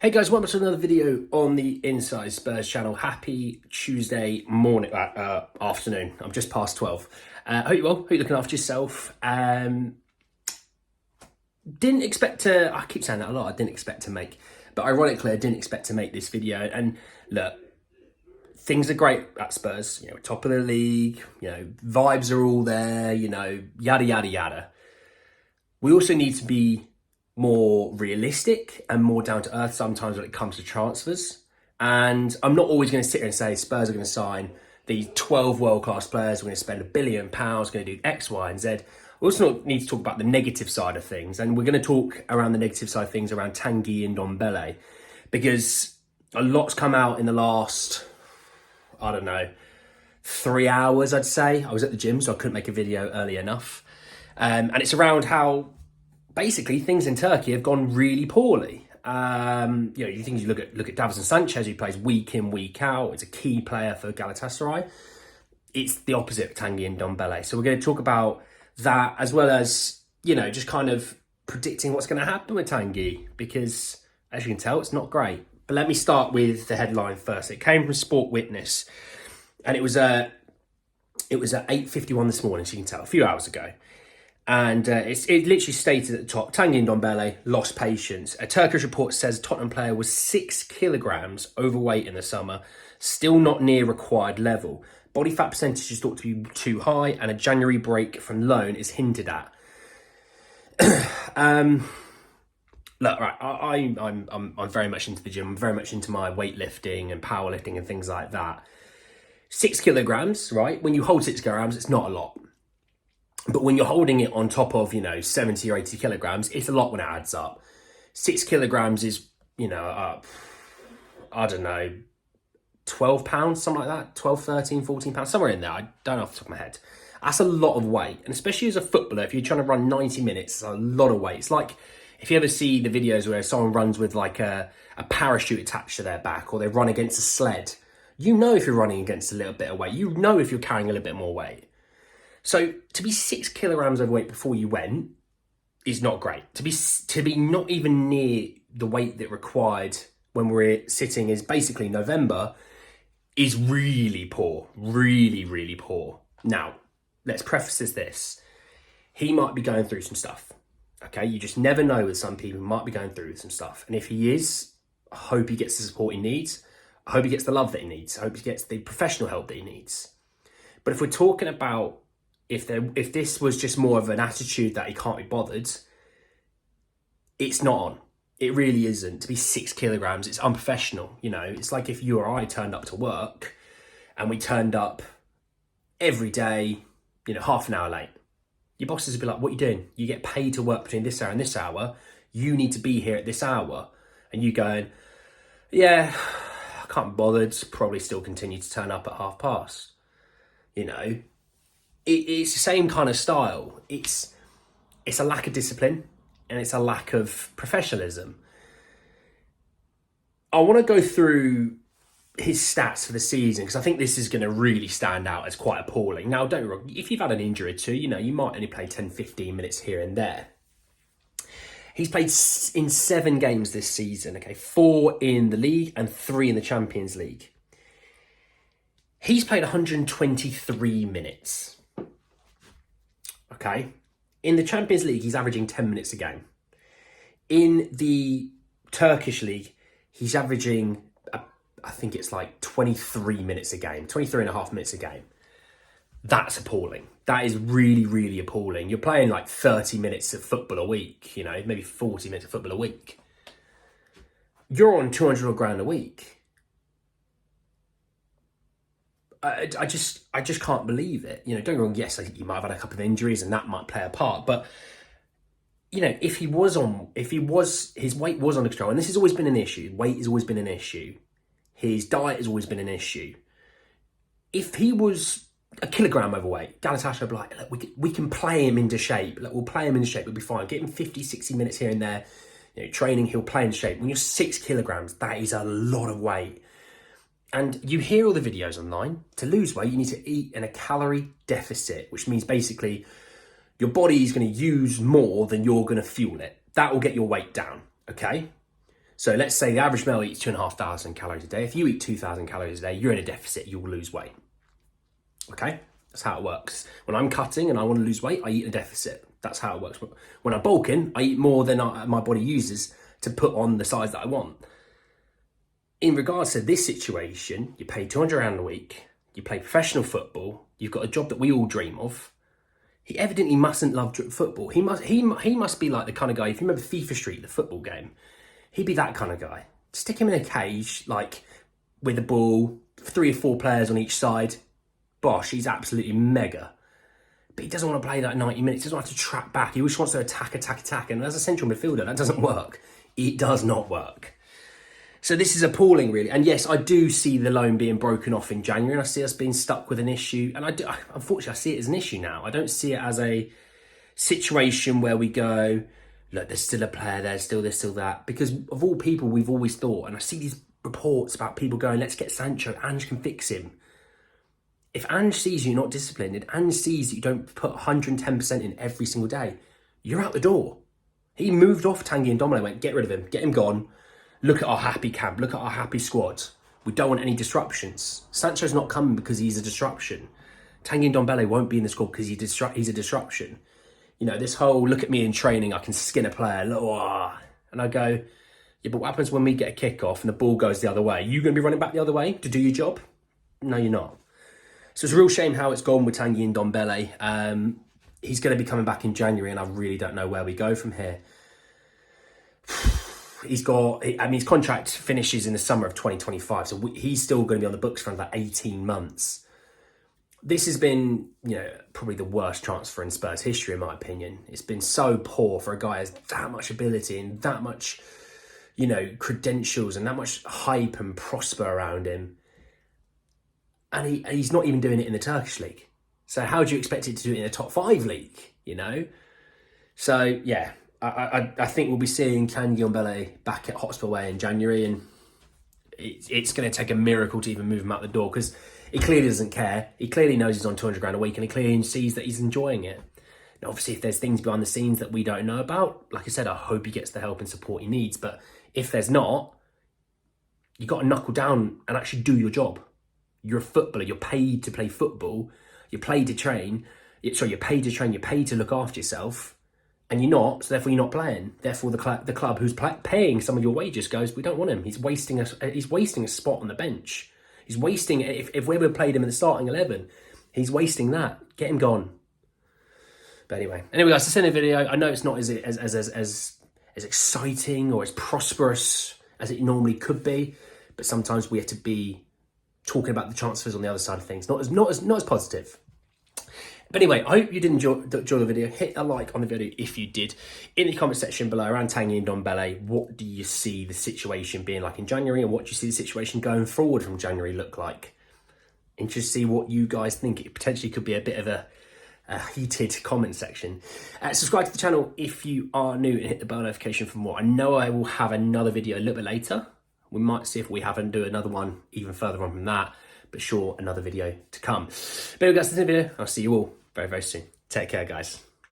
Hey guys, welcome to another video on the Inside Spurs channel. Happy Tuesday morning, afternoon. I'm just past 12. Hope you're well, hope you're looking after yourself. Didn't expect to, I keep saying that a lot, I didn't expect to make, but ironically I didn't expect to make this video. And look, things are great at Spurs, you know, top of the league, you know, vibes are all there, you know, yada, yada, yada. We also need to be more realistic and more down to earth sometimes when it comes to transfers. And I'm not always going to sit here and say Spurs are going to sign these 12 world-class players, we're going to spend £1 billion, going to do X, Y, and Z. We also need to talk about the negative side of things. And we're going to talk around the negative side of things around Tanguy and Ndombele, because a lot's come out in the last, I don't know, 3 hours, I'd say. I was at the gym, so I couldn't make a video early enough. And it's around how basically things in Turkey have gone really poorly. You know, you look at Davinson Sanchez, who plays week in, week out. It's a key player for Galatasaray. It's the opposite of Tanguy and Ndombele. So we're going to talk about that, as well as, you know, just kind of predicting what's going to happen with Tanguy, because as you can tell, it's not great. But let me start with the headline first. It came from Sport Witness, and it was at 8:51 this morning, so you can tell, a few hours ago. And it literally stated at the top, Tanguy Ndombele lost patience. A Turkish report says a Tottenham player was 6 kilograms overweight in the summer, still not near required level. Body fat percentage is thought to be too high, and a January break from loan is hinted at. Look, right, I'm very much into the gym. I'm very much into my weightlifting and powerlifting and things like that. 6 kilograms, right? When you hold 6 kilograms, it's not a lot. But when you're holding it on top of, you know, 70 or 80 kilograms, it's a lot when it adds up. 6 kilograms is, you know, I don't know, 12 pounds, something like that. 12, 13, 14 pounds, somewhere in there. I don't know off the top of my head. That's a lot of weight. And especially as a footballer, if you're trying to run 90 minutes, it's a lot of weight. It's like if you ever see the videos where someone runs with like a parachute attached to their back, or they run against a sled. You know if you're running against a little bit of weight. You know if you're carrying a little bit more weight. So to be 6 kilograms overweight before you went is not great. To be not even near the weight that required when we're sitting is basically November is really poor. Really, really poor. Now, let's preface this. He might be going through some stuff. Okay, you just never know with some people. He might be going through some stuff. And if he is, I hope he gets the support he needs. I hope he gets the love that he needs. I hope he gets the professional help that he needs. But if we're talking about if this was just more of an attitude that he can't be bothered, it's not on. It really isn't. To be 6 kilograms, it's unprofessional. You know, it's like if you or I turned up to work and we turned up every day, you know, half an hour late. Your bosses would be like, what are you doing? You get paid to work between this hour and this hour. You need to be here at this hour. And you going, yeah, I can't be bothered. Probably still continue to turn up at past. You know, it's the same kind of style. It's a lack of discipline, and it's a lack of professionalism. I want to go through his stats for the season, because I think this is going to really stand out as quite appalling. Now, don't get me wrong, if you've had an injury or two, you know, you might only play 10, 15 minutes here and there. He's played in 7 games this season, okay? 4 in the league and 3 in the Champions League. He's played 123 minutes. Okay, in the Champions League, he's averaging 10 minutes a game. In the Turkish League, he's averaging, I think it's like 23 minutes a game, 23 and a half minutes a game. That's appalling. That is really, really appalling. You're playing like 30 minutes of football a week, you know, maybe 40 minutes of football a week. You're on 200 grand a week. I just can't believe it. You know, don't get me wrong, yes, he might have had a couple of injuries and that might play a part, but you know, if his weight was under control, and this has always been an issue, weight has always been an issue, his diet has always been an issue. If he was a kilogram overweight, Galatasaray would be like, look, we can play him into shape. Look, we'll play him into shape, we'll be fine. Get him 50, 60 minutes here and there, you know, training, he'll play in shape. When you're 6 kilograms, that is a lot of weight. And you hear all the videos online. To lose weight, you need to eat in a calorie deficit, which means basically your body is going to use more than you're going to fuel it. That will get your weight down, okay? So let's say the average male eats 2,500 calories a day. If you eat 2,000 calories a day, you're in a deficit, you'll lose weight. Okay, that's how it works. When I'm cutting and I want to lose weight, I eat a deficit. That's how it works. When I'm bulking, I eat more than my body uses to put on the size that I want. In regards to this situation, you pay £200 a week, you play professional football, you've got a job that we all dream of. He evidently mustn't love football. He must be like the kind of guy, if you remember FIFA Street, the football game, he'd be that kind of guy. Stick him in a cage, like with a ball, 3 or 4 players on each side. Bosh, he's absolutely mega. But he doesn't want to play that 90 minutes. He doesn't have to track back. He always wants to attack. And as a central midfielder, that doesn't work. It does not work. So this is appalling, really. And yes, I do see the loan being broken off in January. And I see us being stuck with an issue. And unfortunately, I see it as an issue now. I don't see it as a situation where we go, look, there's still a player, there's still this, still that. Because of all people, we've always thought, and I see these reports about people going, let's get Sancho, Ange can fix him. If Ange sees you not disciplined, if Ange sees that you don't put 110% in every single day, you're out the door. He moved off Tanguy Ndombele, went, get rid of him, get him gone. Look at our happy camp, look at our happy squad. We don't want any disruptions. Sancho's not coming because he's a disruption. Tanguy Ndombele won't be in the squad because he's a disruption. You know, this whole, look at me in training, I can skin a player. And I go, yeah, but what happens when we get a kick-off and the ball goes the other way? Are you going to be running back the other way to do your job? No, you're not. So it's a real shame how it's gone with Tanguy Ndombele. He's going to be coming back in January, and I really don't know where we go from here. His contract finishes in the summer of 2025, so he's still going to be on the books for another 18 months. This has been, probably the worst transfer in Spurs history, in my opinion. It's been so poor for a guy who has that much ability and that much, credentials and that much hype and prosper around him. And he's not even doing it in the Turkish league. So how do you expect it to do it in a top 5 league, So, yeah, I think we'll be seeing Tanguy Ndombele back at Hotspur Way in January, and it's going to take a miracle to even move him out the door, because he clearly doesn't care. He clearly knows he's on £200 a week, and he clearly sees that he's enjoying it. Now, obviously, if there's things behind the scenes that we don't know about, like I said, I hope he gets the help and support he needs. But if there's not, you've got to knuckle down and actually do your job. You're a footballer. You're paid to play football. You're paid to train. You're paid to train. You're paid to look after yourself. And you're not, so therefore you're not playing. Therefore, the club who's paying some of your wages goes, we don't want him. He's wasting a spot on the bench. He's wasting, if we ever played him in the starting 11, he's wasting that. Get him gone. But anyway, guys, that's the end of the video. I know it's not as exciting or as prosperous as it normally could be, but sometimes we have to be talking about the transfers on the other side of things, not as positive. But anyway, I hope you did enjoy the video. Hit a like on the video if you did. In the comment section below around Tanguy Ndombele, what do you see the situation being like in January, and what do you see the situation going forward from January look like? Interested to see what you guys think. It potentially could be a bit of a heated comment section. Subscribe to the channel if you are new, and hit the bell notification for more. I know I will have another video a little bit later. We might see if we have and do another one even further on from that. But sure, another video to come. But anyway, guys, that's the video. I'll see you all very, very soon. Take care, guys.